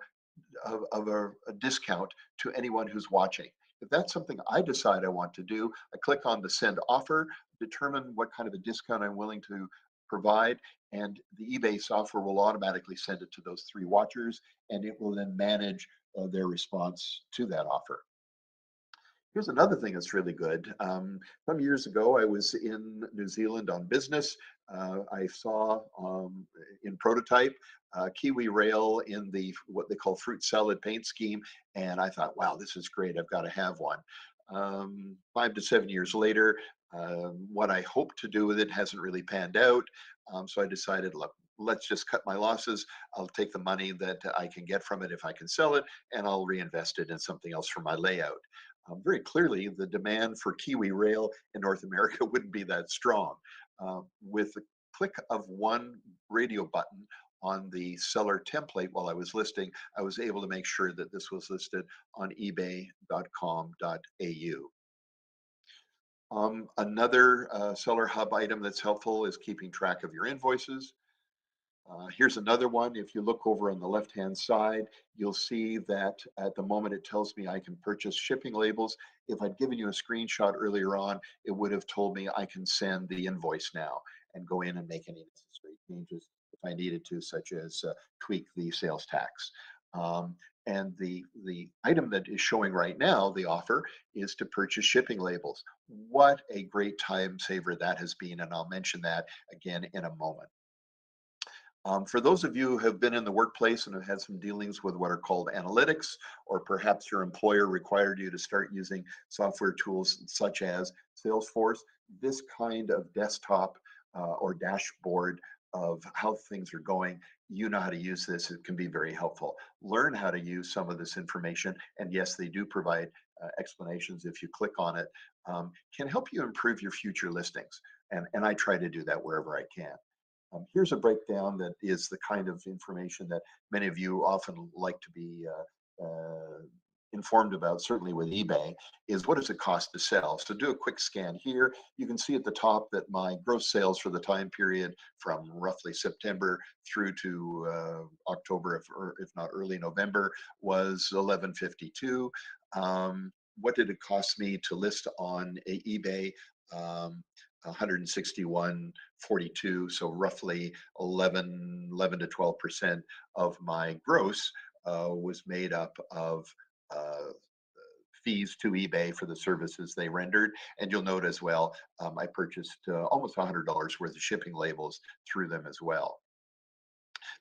of a discount to anyone who's watching. If that's something I decide I want to do, I click on the send offer, determine what kind of a discount I'm willing to provide, and the eBay software will automatically send it to those 3 watchers, and it will then manage their response to that offer. Here's another thing that's really good. Some years ago, I was in New Zealand on business. I saw in prototype Kiwi Rail in what they call fruit salad paint scheme, and I thought, wow, this is great. I've got to have one. 5 to 7 years later, what I hoped to do with it hasn't really panned out. So I decided, look, let's just cut my losses. I'll take the money that I can get from it if I can sell it, and I'll reinvest it in something else for my layout. Very clearly, the demand for Kiwi Rail in North America wouldn't be that strong. With the click of one radio button on the seller template while I was listing, I was able to make sure that this was listed on ebay.com.au. Another Seller Hub item that's helpful is keeping track of your invoices. Here's another one. If you look over on the left-hand side, you'll see that at the moment it tells me I can purchase shipping labels. If I'd given you a screenshot earlier on, it would have told me I can send the invoice now and go in and make any necessary changes if I needed to, such as tweak the sales tax. And the item that is showing right now, the offer, is to purchase shipping labels. What a great time saver that has been, and I'll mention that again in a moment. For those of you who have been in the workplace and have had some dealings with what are called analytics, or perhaps your employer required you to start using software tools such as Salesforce, this kind of desktop or dashboard of how things are going, you know how to use this. It can be very helpful. Learn how to use some of this information, and yes, they do provide explanations if you click on it, can help you improve your future listings. And I try to do that wherever I can. Here's a breakdown that is the kind of information that many of you often like to be informed about, certainly with eBay, is what does it cost to sell? So do a quick scan here. You can see at the top that my gross sales for the time period from roughly September through to October, if not early November, was 1152. What did it cost me to list on eBay? 161.42, so roughly 11 to 12% of my gross was made up of uh, fees to eBay for the services they rendered. And you'll note as well, I purchased almost $100 worth of shipping labels through them as well.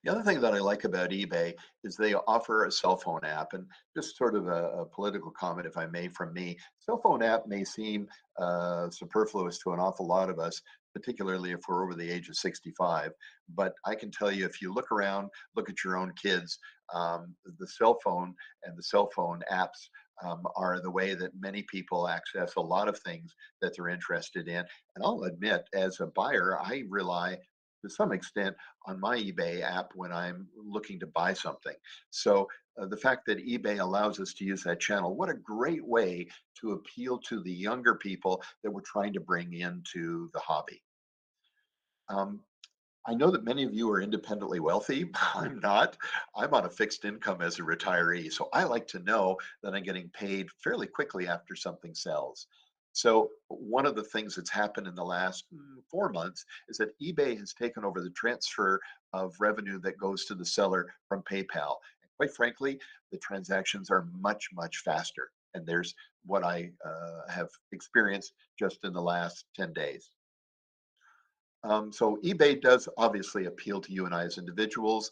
The other thing that I like about eBay is they offer a cell phone app, and just sort of a political comment, if I may, from me. Cell phone app may seem superfluous to an awful lot of us, particularly if we're over the age of 65. But I can tell you, if you look around, look at your own kids, the cell phone and the cell phone apps are the way that many people access a lot of things that they're interested in. And I'll admit, as a buyer, I rely to some extent on my eBay app when I'm looking to buy something. So the fact that eBay allows us to use that channel, what a great way to appeal to the younger people that we're trying to bring into the hobby. Um, I know that many of you are independently wealthy. I'm not. I'm on a fixed income as a retiree. So I like to know that I'm getting paid fairly quickly after something sells. So one of the things that's happened in the last 4 months is that eBay has taken over the transfer of revenue that goes to the seller from PayPal. And quite frankly, the transactions are much, much faster. And there's what I have experienced just in the last 10 days. So eBay does obviously appeal to you and I as individuals.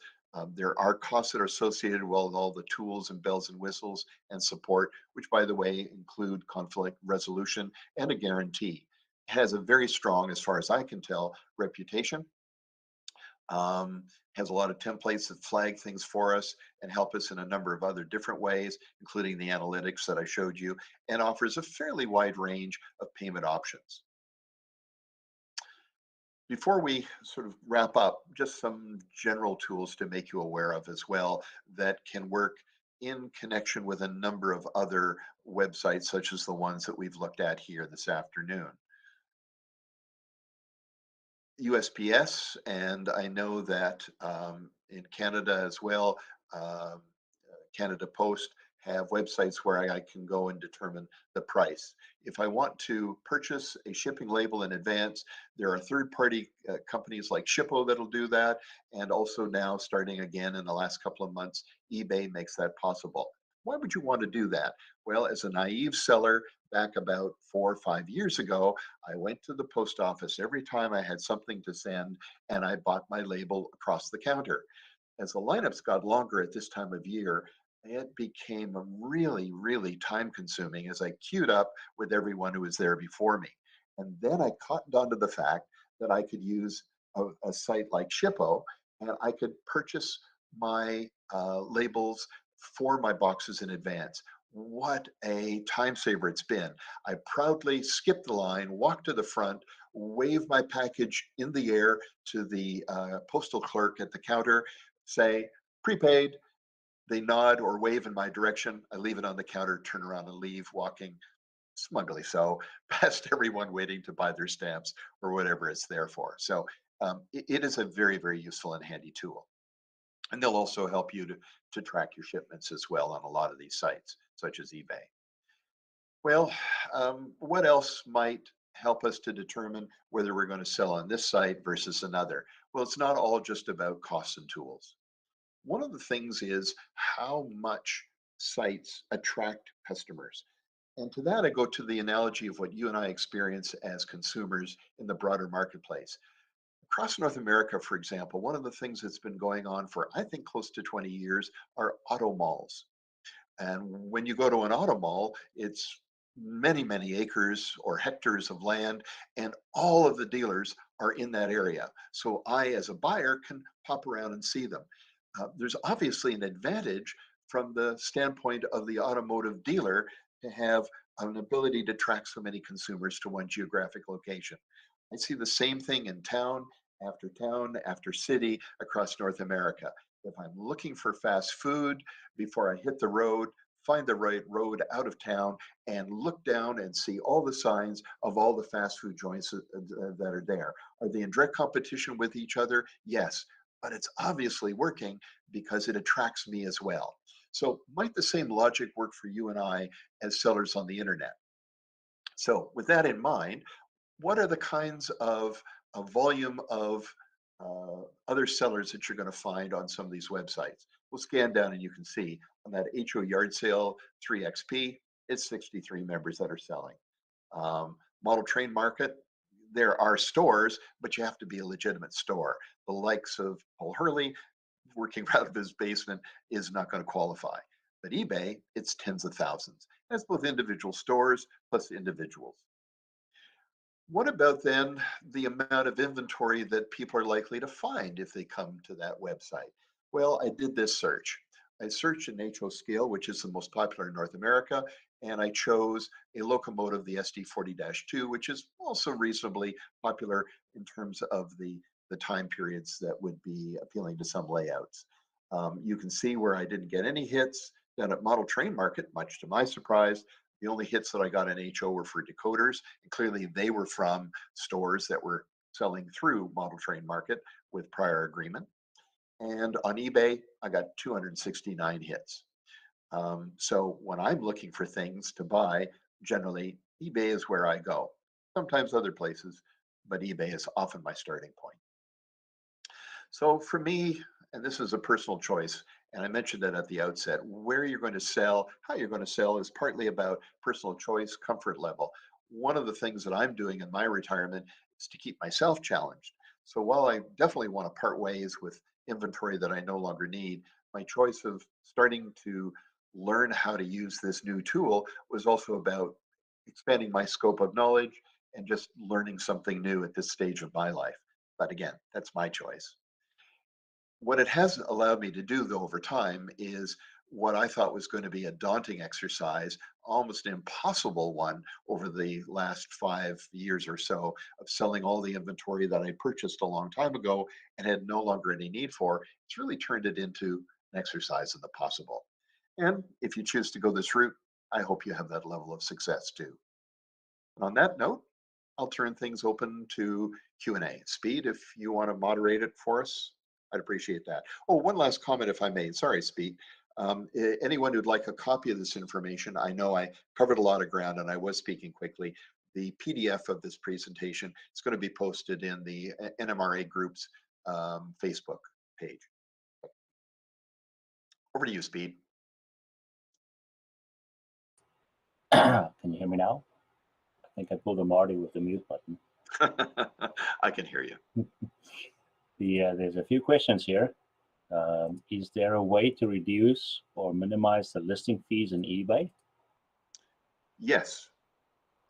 There are costs that are associated with all the tools and bells and whistles and support, which, by the way, include conflict resolution and a guarantee. It has a very strong, as far as I can tell, reputation. Has a lot of templates that flag things for us and help us in a number of other different ways, including the analytics that I showed you, and offers a fairly wide range of payment options. Before we sort of wrap up, just some general tools to make you aware of as well that can work in connection with a number of other websites, such as the ones that we've looked at here this afternoon. USPS, and I know that in Canada as well, um, Canada Post have websites where I can go and determine the price. If I want to purchase a shipping label in advance, there are third-party companies like Shippo that'll do that, and also now starting again in the last couple of months, eBay makes that possible. Why would you want to do that? Well, as a naive seller back about 4 or 5 years ago, I went to the post office every time I had something to send, and I bought my label across the counter. As the lineups got longer at this time of year, it became really, really time consuming as I queued up with everyone who was there before me. And then I cottoned onto the fact that I could use a site like Shippo, and I could purchase my labels for my boxes in advance. What a time saver it's been. I proudly skipped the line, walked to the front, waved my package in the air to the postal clerk at the counter, say, prepaid. They nod or wave in my direction. I leave it on the counter, turn around and leave, walking smugly so past everyone waiting to buy their stamps or whatever it's there for. So it is a very, very useful and handy tool. And they'll also help you to track your shipments as well on a lot of these sites, such as eBay. Well, what else might help us to determine whether we're going to sell on this site versus another? Well, it's not all just about costs and tools. One of the things is how much sites attract customers. And to that, I go to the analogy of what you and I experience as consumers in the broader marketplace. Across North America, for example, one of the things that's been going on for, I think, close to 20 years are auto malls. And when you go to an auto mall, it's many, many acres or hectares of land, and all of the dealers are in that area. So I, as a buyer, can pop around and see them. There's obviously an advantage from the standpoint of the automotive dealer to have an ability to track so many consumers to one geographic location. I see the same thing in town after city across North America. If I'm looking for fast food before I hit the road, find the right road out of town and look down and see all the signs of all the fast food joints that are there. Are they in direct competition with each other? Yes, but it's obviously working because it attracts me as well. So might the same logic work for you and I as sellers on the internet? So with that in mind, what are the kinds of a volume of other sellers that you're going to find on some of these websites? We'll scan down and you can see on that HO yard sale 3XP, it's 63 members that are selling. Model train market, there are stores, but you have to be a legitimate store. The likes of Paul Hurley working out of his basement is not going to qualify. But eBay, it's tens of thousands. That's both individual stores plus individuals. What about then the amount of inventory that people are likely to find if they come to that website? Well, I did this search. I searched an HO scale, which is the most popular in North America, and I chose a locomotive, the SD40-2, which is also reasonably popular in terms of the time periods that would be appealing to some layouts. You can see where I didn't get any hits. Down at Model Train Market, much to my surprise, the only hits that I got in HO were for decoders, and clearly they were from stores that were selling through Model Train Market with prior agreement. And on eBay, I got 269 hits. So when I'm looking for things to buy, generally eBay is where I go. Sometimes other places, but eBay is often my starting point. So for me, and this is a personal choice, and I mentioned that at the outset, where you're going to sell, how you're going to sell is partly about personal choice, comfort level. One of the things that I'm doing in my retirement is to keep myself challenged. So while I definitely want to part ways with inventory that I no longer need, my choice of starting to learn how to use this new tool was also about expanding my scope of knowledge and just learning something new at this stage of my life. But again, that's my choice. What it has allowed me to do, though, over time is what I thought was going to be a daunting exercise, almost an impossible one over the last 5 years or so of selling all the inventory that I purchased a long time ago and had no longer any need for. It's really turned it into an exercise in the possible. And if you choose to go this route, I hope you have that level of success too. And on that note, I'll turn things open to Q&A. Speed, if you want to moderate it for us, I'd appreciate that. Oh, one last comment, if I may. Sorry, Speed. Anyone who'd like a copy of this information, I know I covered a lot of ground and I was speaking quickly. The PDF of this presentation is going to be posted in the NMRA Group's Facebook page. Over to you, Speed. Can you hear me now? I think I pulled a Marty with the mute button. I can hear you. There's a few questions here. Is there a way to reduce or minimize the listing fees in eBay? Yes.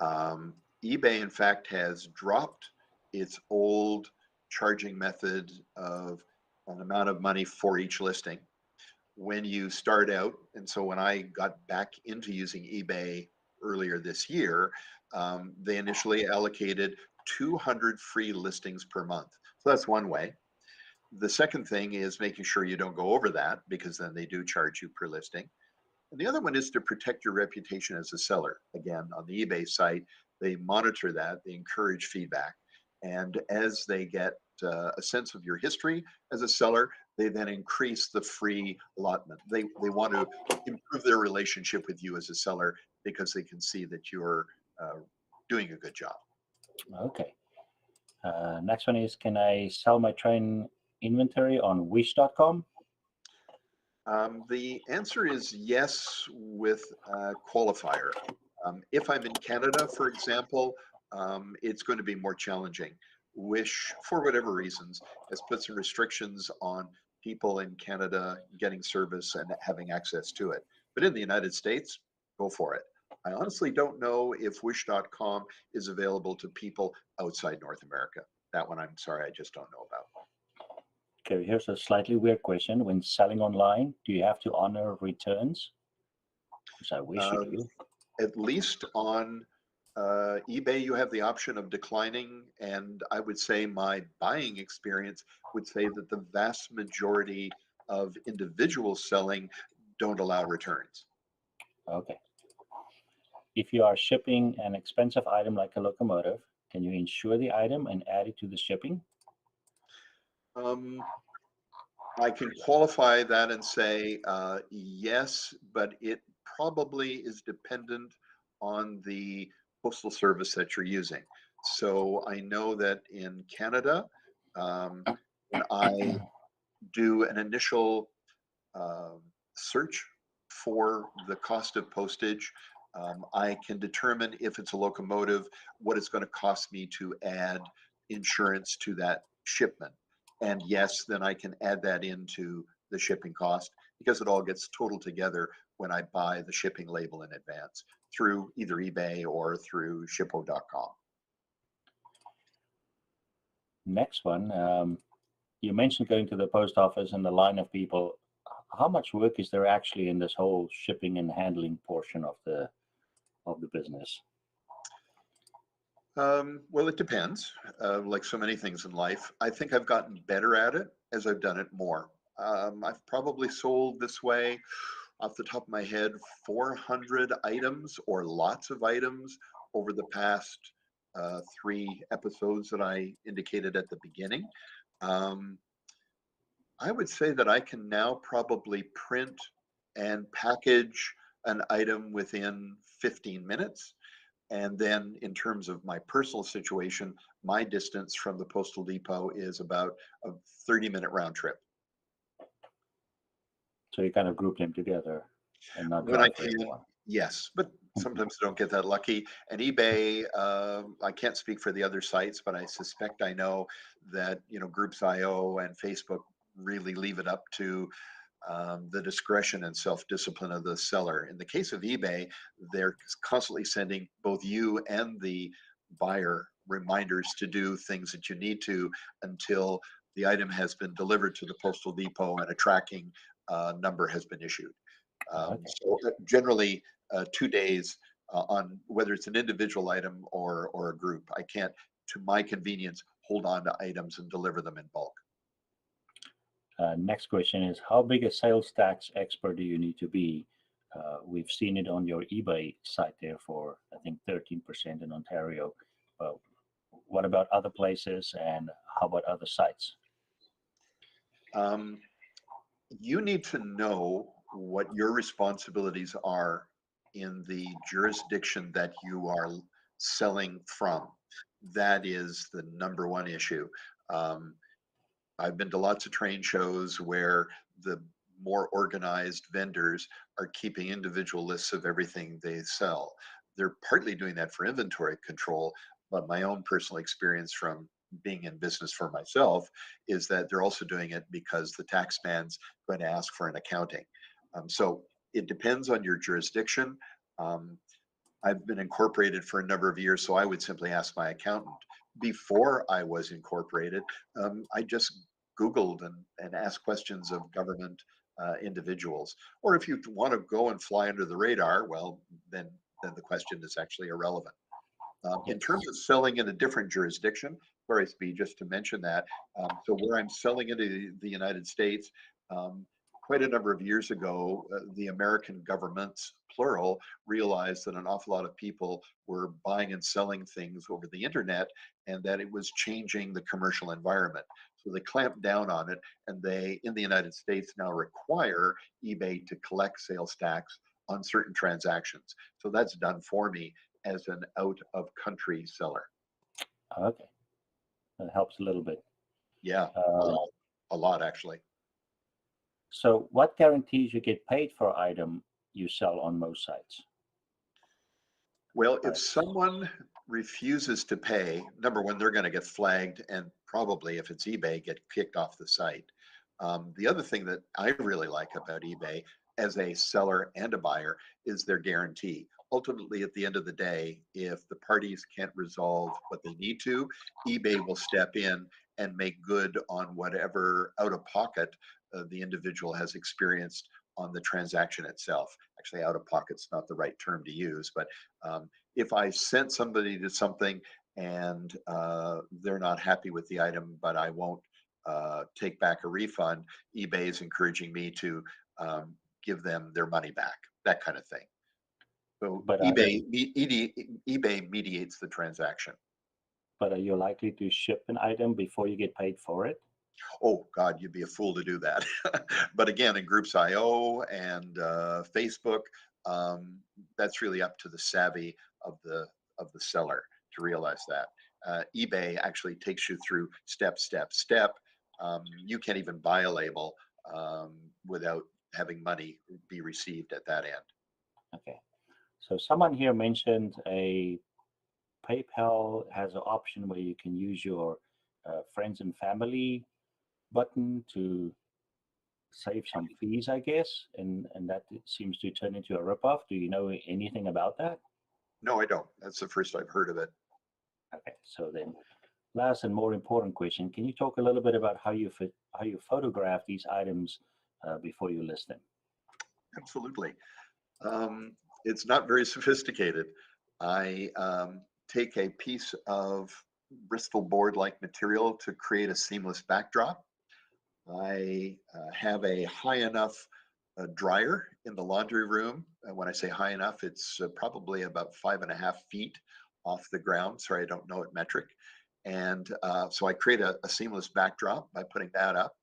eBay, in fact, has dropped its old charging method of an amount of money for each listing. When you start out, and so when I got back into using eBay earlier this year, they initially allocated 200 free listings per month. So that's one way. The second thing is making sure you don't go over that, because then they do charge you per listing. And the other one is to protect your reputation as a seller. Again, on the eBay site, they monitor that, they encourage feedback. And as they get a sense of your history as a seller, they then increase the free allotment. They want to improve their relationship with you as a seller because they can see that you're doing a good job. Okay. Next one is, can I sell my train inventory on wish.com? The answer is yes, with a qualifier. If I'm in Canada, for example, it's going to be more challenging. Wish, for whatever reasons, has put some restrictions on people in Canada getting service and having access to it. But in the United States, go for it. I honestly don't know if wish.com is available to people outside North America. That one, I'm sorry, I just don't know about. Okay, here's a slightly weird question. When selling online, do you have to honor returns? Which I wish you do. At least on eBay, you have the option of declining, and I would say my buying experience would say that the vast majority of individual selling don't allow returns. Okay. If you are shipping an expensive item like a locomotive, can you insure the item and add it to the shipping? Um, I can qualify that and say yes, but it probably is dependent on the postal service that you're using. So I know that in Canada, um, when I do an initial um, search for the cost of postage, I can determine if it's a locomotive, what it's going to cost me to add insurance to that shipment. And yes, then I can add that into the shipping cost because it all gets totaled together when I buy the shipping label in advance through either eBay or through shippo.com. Next one, you mentioned going to the post office and the line of people. How much work is there actually in this whole shipping and handling portion of the business? Well, it depends. Like so many things in life, I think I've gotten better at it as I've done it more. I've probably sold this way, off the top of my head, 400 items or lots of items over the past three episodes that I indicated at the beginning. Um, I would say that I can now probably print and package an item within 15 minutes. And then in terms of my personal situation, my distance from the postal depot is about a 30-minute round trip. So you kind of group them together and not When I drive for can, everyone. yes, but sometimes I don't get that lucky. And eBay, I can't speak for the other sites, but I suspect I know that, Groups.io and Facebook really leave it up to the discretion and self-discipline of the seller. In the case of eBay, they're constantly sending both you and the buyer reminders to do things that you need to until the item has been delivered to the postal depot and a tracking number has been issued. Okay. So generally, 2 days on whether it's an individual item or a group. I can't, to my convenience, hold on to items and deliver them in bulk. Next question is, how big a sales tax expert do you need to be? We've seen it on your eBay site there for, I think, 13% in Ontario. Uh, what about other places, and how about other sites? Um, you need to know what your responsibilities are in the jurisdiction that you are selling from. That is the number one issue. Um, I've been to lots of train shows where the more organized vendors are keeping individual lists of everything they sell. They're partly doing that for inventory control, but my own personal experience from being in business for myself is that they're also doing it because the tax man's going to ask for an accounting. So it depends on your jurisdiction. Um, I've been incorporated for a number of years, so I would simply ask my accountant. Before I was incorporated, I just Googled and asked questions of government individuals. Or if you want to go and fly under the radar, well, then the question is actually irrelevant. In Yes. terms of selling in a different jurisdiction, where I speak, just to mention that, so where I'm selling into the United States, quite a number of years ago, the American governments, plural, realized that an awful lot of people were buying and selling things over the internet and that it was changing the commercial environment. So they clamped down on it, and they, in the United States, now require eBay to collect sales tax on certain transactions. So that's done for me as an out of country seller. Okay. That helps a little bit. Yeah, Um, a lot actually. so what guarantees you get paid for item you sell on most sites? Well, if Uh, someone refuses to pay, number one, they're going to get flagged and probably, if it's eBay, get kicked off the site. The other thing that I really like about eBay as a seller and a buyer is their guarantee. Ultimately, at the end of the day, if the parties can't resolve what they need to, eBay will step in and make good on whatever out of pocket the individual has experienced on the transaction itself. Actually, out of pocket's not the right term to use, but if I sent somebody to something and they're not happy with the item, but I won't take back a refund, eBay is encouraging me to give them their money back, that kind of thing. So But are they, eBay mediates the transaction. but are you likely to ship an item before you get paid for it? Oh God, you'd be a fool to do that. But again, in Groups.io and Facebook, that's really up to the savvy of the seller to realize that. eBay actually takes you through step, step, step. You can't even buy a label without having money be received at that end. Okay. So someone here mentioned a PayPal has an option where you can use your friends and family button to save some fees, I guess, and that it seems to turn into a ripoff. Do you know anything about that? No, I don't. That's the first I've heard of it. Okay, so then last and more important question, can you talk a little bit about how you photograph these items before you list them? Absolutely. It's not very sophisticated. I take a piece of Bristol board-like material to create a seamless backdrop. I have a high enough dryer in the laundry room. And when I say high enough, it's probably about 5.5 feet off the ground. Sorry, I don't know it metric. And so I create a seamless backdrop by putting that up.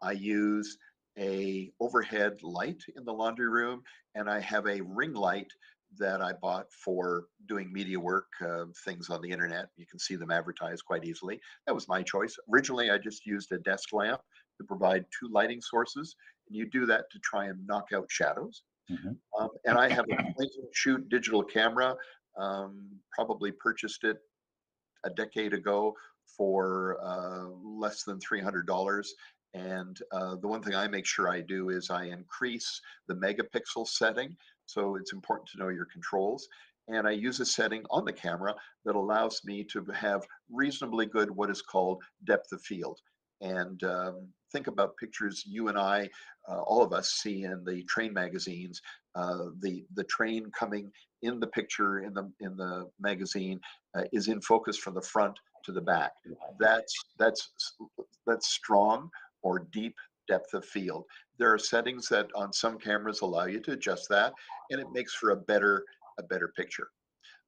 I use a overhead light in the laundry room, and I have a ring light that I bought for doing media work, things on the internet. You can see them advertised quite easily. That was my choice. Originally, I just used a desk lamp to provide 2 lighting sources, and you do that to try and knock out shadows. Mhm. And I have a point and shoot digital camera, probably purchased it a decade ago for less than $300. And the one thing I make sure I do is I increase the megapixel setting. So it's important to know your controls. And I use a setting on the camera that allows me to have reasonably good what is called depth of field. And think about pictures you and I, all of us see in the train magazines, the train coming in the picture in the magazine is in focus from the front to the back. That's strong or deep depth of field. There are settings that on some cameras allow you to adjust that, and it makes for a better picture.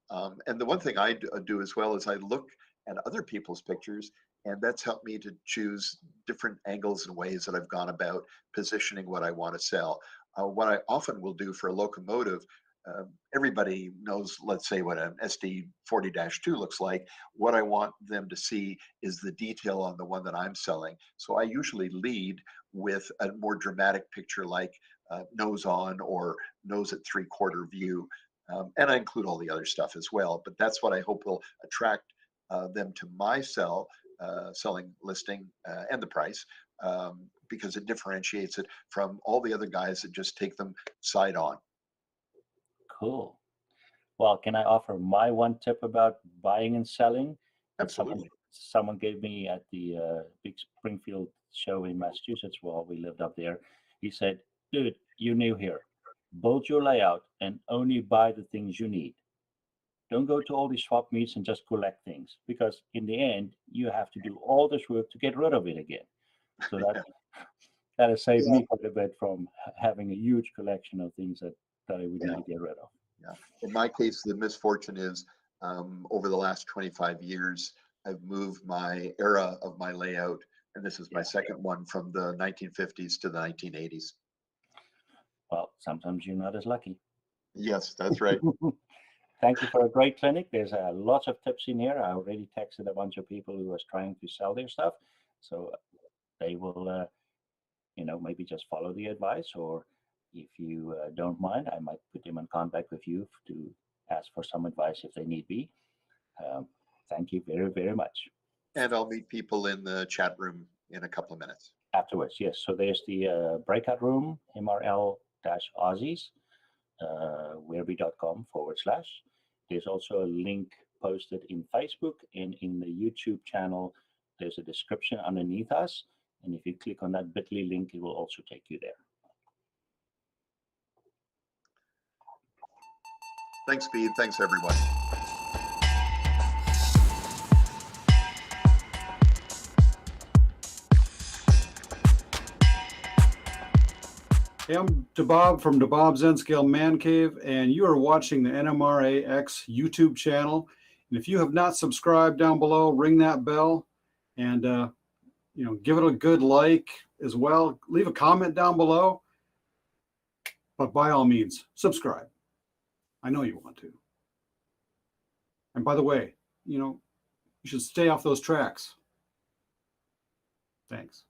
And the one thing I do as well is I look at other people's pictures, and that's helped me to choose different angles and ways that I've gone about positioning what I want to sell. What I often will do for a locomotive, everybody knows, let's say, what an SD 40-2 looks like. What I want them to see is the detail on the one that I'm selling. So I usually lead with a more dramatic picture like nose on or nose at 3/4 view. And I include all the other stuff as well, but that's what I hope will attract them to my selling listing and the price, because it differentiates it from all the other guys that just take them side on. Cool. Well, can I offer my one tip about buying and selling that Absolutely. someone gave me at the big Springfield show in Massachusetts while we lived up there? He said, "Dude, you're new here. Build your layout and only buy the things you need. Don't go to all these swap meets and just collect things, because in the end, you have to do all this work to get rid of it again." So that has saved Yeah, me quite a bit from having a huge collection of things that I would need yeah, to get rid of. yeah. In my case, the misfortune is over the last 25 years, I've moved my era of my layout, and this is my Yeah. second one, from the 1950s to the 1980s. Well, sometimes you're not as lucky. Yes, that's right. Thank you for a great clinic. There's lots of tips in here. I already texted a bunch of people who was trying to sell their stuff, so they will, maybe just follow the advice, or if you don't mind, I might put them in contact with you to ask for some advice if they need be. Um, Thank you very, very much. And I'll meet people in the chat room in a couple of minutes. Afterwards, yes. So there's the breakout room, MRL-Aussies, werby.com/. There's also a link posted in Facebook, and in the YouTube channel, there's a description underneath us. And if you click on that bit.ly link, it will also take you there. Thanks, Speed. Thanks, everyone. Hey, I'm DeBob from DeBob's N-Scale Man Cave, and you are watching the NMRAx YouTube channel. And if you have not subscribed down below, ring that bell and give it a good like as well. Leave a comment down below, but by all means, subscribe. I know you want to. And by the way, you should stay off those tracks. Thanks.